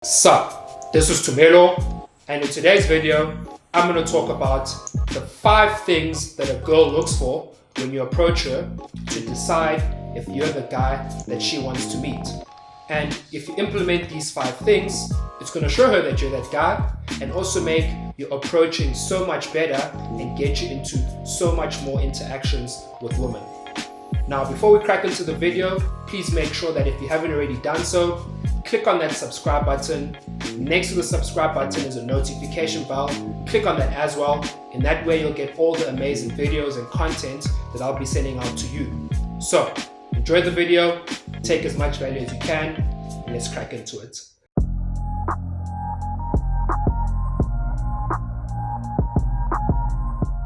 Sup, this is Tumelo, and in today's video, I'm going to talk about the 5 things that a girl looks for when you approach her to decide if you're the guy that she wants to meet. And if you implement these 5 things, it's going to show her that you're that guy and also make your approaching so much better and get you into so much more interactions with women. Now, before we crack into the video, please make sure that if you haven't already done so, click on that subscribe button. Next to the subscribe button is a notification bell. Click on that as well. In that way, you'll get all the amazing videos and content that I'll be sending out to you. So, enjoy the video, take as much value as you can, and let's crack into it.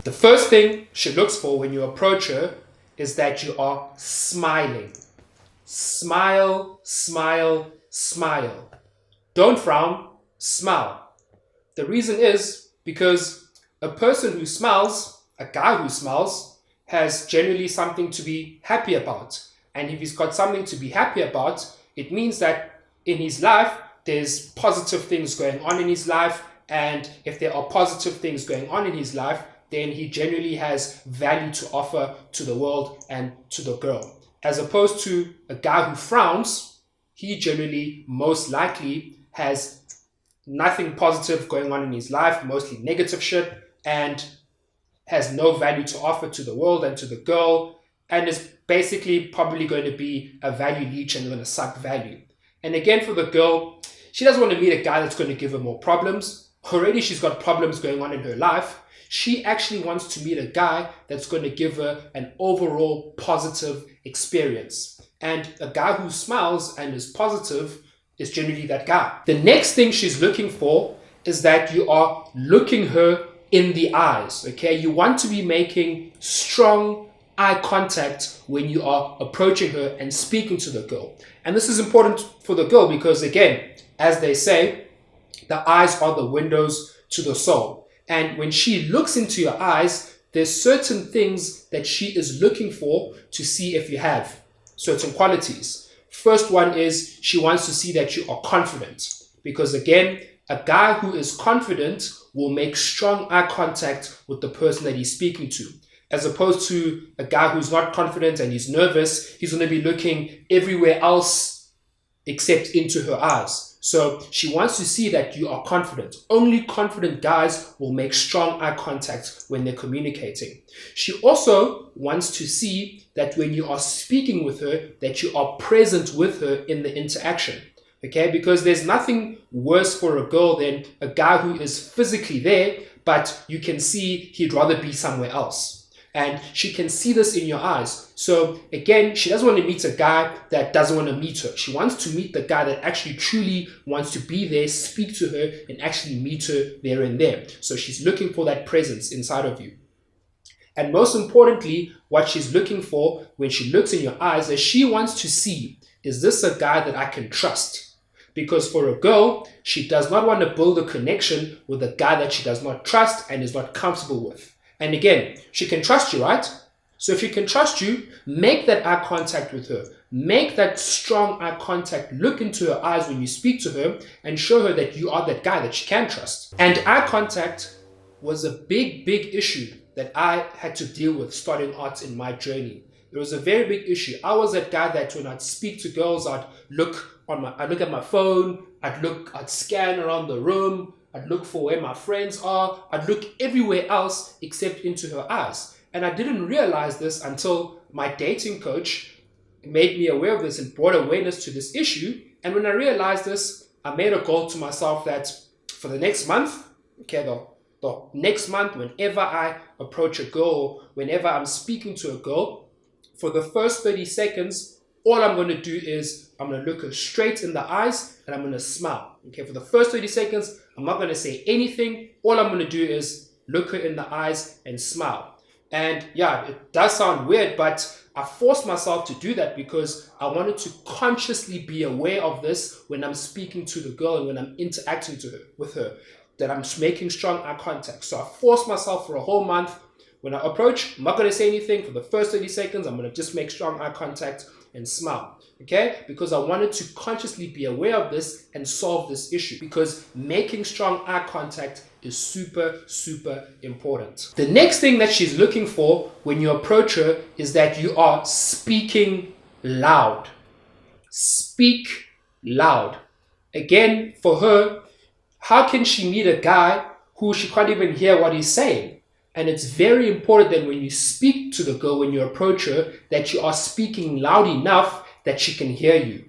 The first thing she looks for when you approach her is that you are smiling. Smile, smile, smile. Don't frown, smile. The reason is because a person who smiles, a guy who smiles, has generally something to be happy about. And if he's got something to be happy about, it means that in his life, there's positive things going on in his life. And if there are positive things going on in his life, then he generally has value to offer to the world and to the girl. As opposed to a guy who frowns, he generally most likely has nothing positive going on in his life, mostly negative shit, and has no value to offer to the world and to the girl, and is basically probably going to be a value leech and going to suck value. And again, for the girl, she doesn't want to meet a guy that's going to give her more problems. Already she's got problems going on in her life. She actually wants to meet a guy that's going to give her an overall positive experience. And a guy who smiles and is positive is generally that guy. The next thing she's looking for is that you are looking her in the eyes, okay? You want to be making strong eye contact when you are approaching her and speaking to the girl. And this is important for the girl because, again, as they say, the eyes are the windows to the soul. And when she looks into your eyes, there's certain things that she is looking for to see if you have certain qualities. First one is she wants to see that you are confident. Because again, a guy who is confident will make strong eye contact with the person that he's speaking to. As opposed to a guy who's not confident and he's nervous, he's going to be looking everywhere else except into her eyes. So she wants to see that you are confident. Only confident guys will make strong eye contact when they're communicating. She also wants to see that when you are speaking with her, that you are present with her in the interaction. Okay, because there's nothing worse for a girl than a guy who is physically there, but you can see he'd rather be somewhere else. And she can see this in your eyes. So again, she doesn't want to meet a guy that doesn't want to meet her. She wants to meet the guy that actually truly wants to be there, speak to her, and actually meet her there and there. So she's looking for that presence inside of you. And most importantly, what she's looking for when she looks in your eyes is she wants to see, is this a guy that I can trust? Because for a girl, she does not want to build a connection with a guy that she does not trust and is not comfortable with. And again, she can trust you, right? So if she can trust you, make that eye contact with her. Make that strong eye contact. Look into her eyes when you speak to her and show her that you are that guy that she can trust. And eye contact was a big issue that I had to deal with starting out in my journey. It was a very big issue. I was that guy that when I'd speak to girls, I'd look at my phone, I'd scan around the room, I'd look for where my friends are. I'd look everywhere else except into her eyes. And I didn't realize this until my dating coach made me aware of this and brought awareness to this issue. And when I realized this, I made a goal to myself that for the next month, okay, the next month, whenever I approach a girl, whenever I'm speaking to a girl, for the first 30 seconds, all I'm going to do is I'm going to look her straight in the eyes and I'm going to smile. Okay, for the first 30 seconds, I'm not going to say anything. All I'm going to do is look her in the eyes and smile. And yeah, it does sound weird, but I forced myself to do that because I wanted to consciously be aware of this when I'm speaking to the girl and when I'm interacting with her, that I'm making strong eye contact. So I forced myself for a whole month. When I approach, I'm not going to say anything. For the first 30 seconds, I'm going to just make strong eye contact and smile. Okay, because I wanted to consciously be aware of this and solve this issue, because making strong eye contact is super, super important. The next thing that she's looking for when you approach her is that you are speaking loud. Speak loud. Again, for her, how can she meet a guy who she can't even hear what he's saying? And it's very important that when you speak to the girl, when you approach her, that you are speaking loud enough that she can hear you.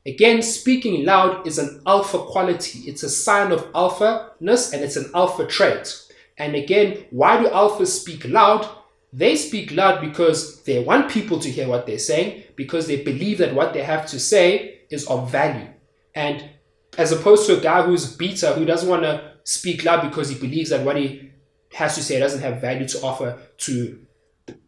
Again, speaking loud is an alpha quality. It's a sign of alpha-ness, and it's an alpha trait. And again, why do alphas speak loud? They speak loud because they want people to hear what they're saying, because they believe that what they have to say is of value. And as opposed to a guy who's beta, who doesn't want to speak loud because he believes that what he has to say doesn't have value to offer to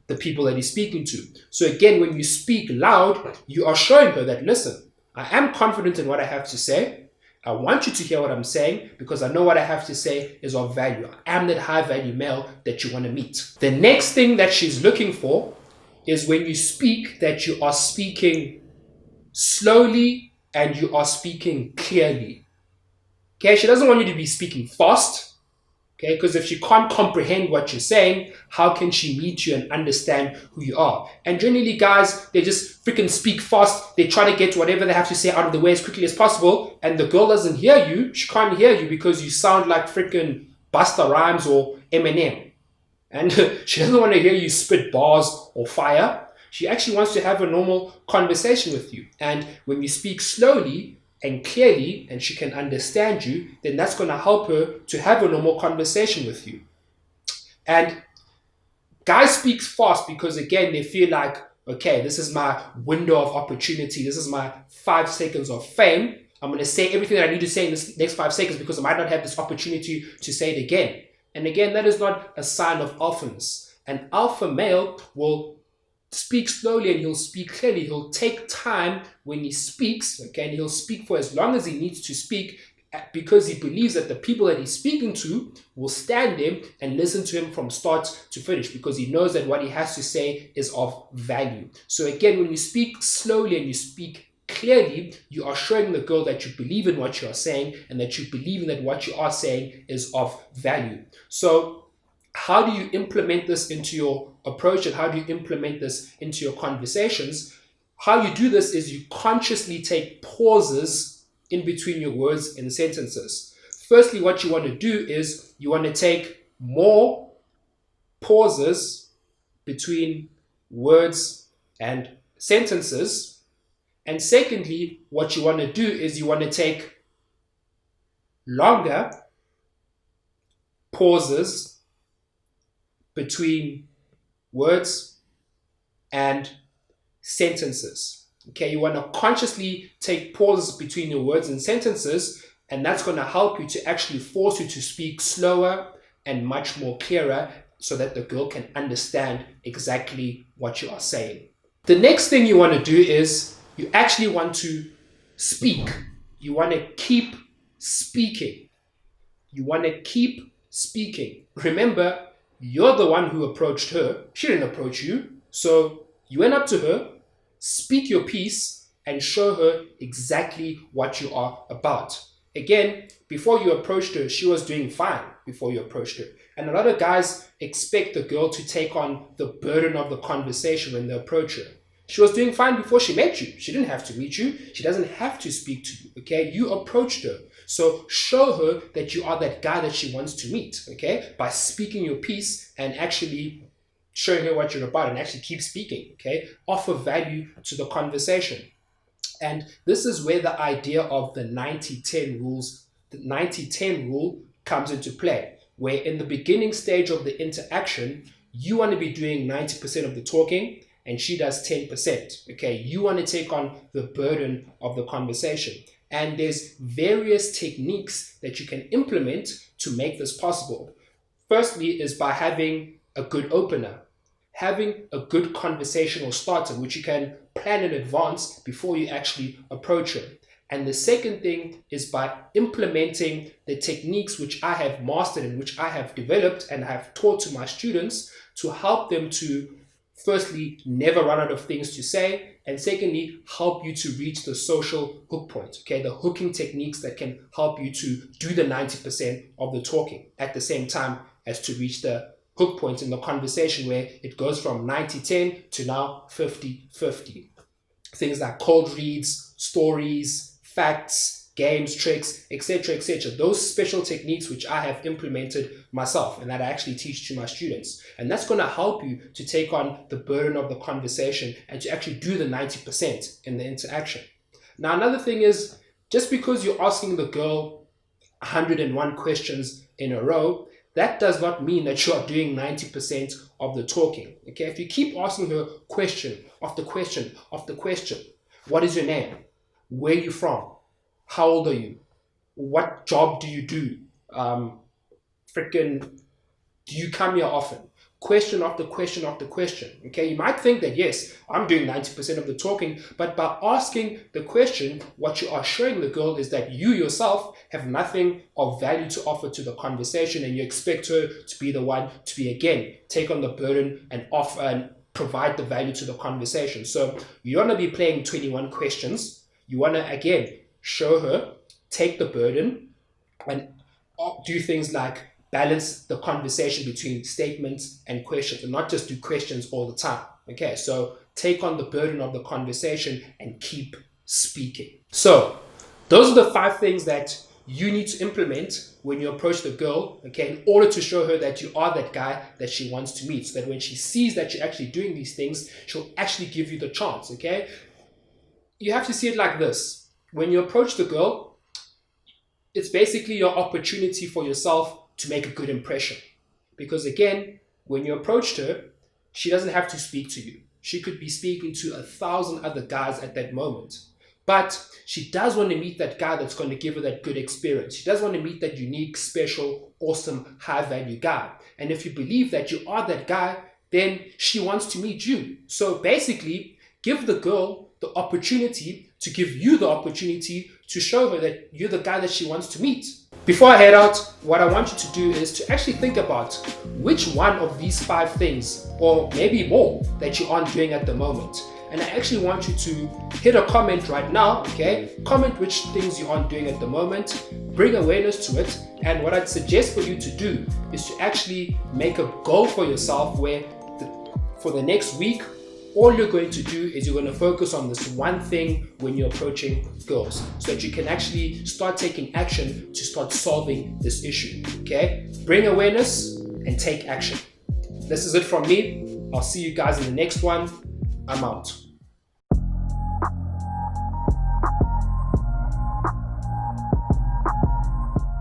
the people that he's speaking to. So again, when you speak loud, you are showing her that, listen, I am confident in what I have to say. I want you to hear what I'm saying because I know what I have to say is of value. I am that high value male that you want to meet. The next thing that she's looking for is when you speak, that you are speaking slowly and you are speaking clearly. Okay, she doesn't want you to be speaking fast. Okay, because if she can't comprehend what you're saying, how can she meet you and understand who you are? And generally, guys, they just freaking speak fast. They try to get whatever they have to say out of the way as quickly as possible. And the girl doesn't hear you. She can't hear you because you sound like freaking Busta Rhymes or Eminem. And she doesn't want to hear you spit bars or fire. She actually wants to have a normal conversation with you. And when you speak slowly and clearly, and she can understand you, then that's going to help her to have a normal conversation with you. And guys speak fast because, again, they feel like, okay, this is my window of opportunity. This is my 5 seconds of fame. I'm going to say everything that I need to say in this next 5 seconds because I might not have this opportunity to say it again. And again, that is not a sign of alphaness. An alpha male will speak slowly and he'll speak clearly. He'll take time when he speaks, okay, and he'll speak for as long as he needs to speak because he believes that the people that he's speaking to will stand him and listen to him from start to finish because he knows that what he has to say is of value. So again, when you speak slowly and you speak clearly, you are showing the girl that you believe in what you are saying and that you believe in that what you are saying is of value. So how do you implement this into your approach and how do you implement this into your conversations? How you do this is you consciously take pauses in between your words and sentences. Firstly, what you want to do is you want to take more pauses between words and sentences. And secondly, what you want to do is you want to take longer pauses between words and sentences. Okay, you want to consciously take pauses between your words and sentences, and that's going to help you to actually force you to speak slower and much more clearer so that the girl can understand exactly what you are saying. The next thing you want to do is you actually want to speak. You want to keep speaking. You want to keep speaking. Remember, you're the one who approached her. She didn't approach you. So you went up to her, speak your piece, and show her exactly what you are about. Again, before you approached her, she was doing fine before you approached her. And a lot of guys expect the girl to take on the burden of the conversation when they approach her. She was doing fine before she met you. She didn't have to meet you. She doesn't have to speak to you, okay? You approached her. So show her that you are that guy that she wants to meet, okay? By speaking your piece and actually showing her what you're about and actually keep speaking, okay? Offer value to the conversation. And this is where the idea of the 90-10 rules, the 90-10 rule comes into play, where in the beginning stage of the interaction, you want to be doing 90% of the talking and she does 10%, okay? You want to take on the burden of the conversation. And there's various techniques that you can implement to make this possible. Firstly is by having a good opener, having a good conversational starter, which you can plan in advance before you actually approach her. And the second thing is by implementing the techniques which I have mastered and which I have developed and have taught to my students to help them to firstly, never run out of things to say, and secondly, help you to reach the social hook point, okay? The hooking techniques that can help you to do the 90% of the talking at the same time as to reach the hook point in the conversation where it goes from 90-10 to now 50-50. Things like cold reads, stories, facts, games, tricks, etc., etc. Those special techniques which I have implemented myself and that I actually teach to my students. And that's going to help you to take on the burden of the conversation and to actually do the 90% in the interaction. Now, another thing is, just because you're asking the girl 101 questions in a row, that does not mean that you are doing 90% of the talking. Okay, if you keep asking her question after question after question, what is your name? Where are you from? How old are you? What job do you do? Do you come here often? Question after question after question. Okay, you might think that yes, I'm doing 90% of the talking, but by asking the question, what you are showing the girl is that you yourself have nothing of value to offer to the conversation, and you expect her to be the one to be, again, take on the burden and offer and provide the value to the conversation. So you don't want to be playing 21 questions. You want to, again, show her, take the burden, and do things like balance the conversation between statements and questions, and not just do questions all the time. Okay, so take on the burden of the conversation and keep speaking. So those are the 5 things that you need to implement when you approach the girl, okay, in order to show her that you are that guy that she wants to meet, so that when she sees that you're actually doing these things, she'll actually give you the chance. Okay, you have to see it like this. When you approach the girl, it's basically your opportunity for yourself to make a good impression. Because again, when you approached her, she doesn't have to speak to you. She could be speaking to 1,000 other guys at that moment. But she does want to meet that guy that's going to give her that good experience. She does want to meet that unique, special, awesome, high-value guy. And if you believe that you are that guy, then she wants to meet you. So basically, give the girl the opportunity to give you the opportunity to show her that you're the guy that she wants to meet. Before I head out, what I want you to do is to actually think about which one of these 5 things, or maybe more, that you aren't doing at the moment. And I actually want you to hit a comment right now, okay? Comment which things you aren't doing at the moment, bring awareness to it, and what I'd suggest for you to do is to actually make a goal for yourself where for the next week, all you're going to do is you're going to focus on this one thing when you're approaching girls, so that you can actually start taking action to start solving this issue, okay? Bring awareness and take action. This is it from me. I'll see you guys in the next one. I'm out.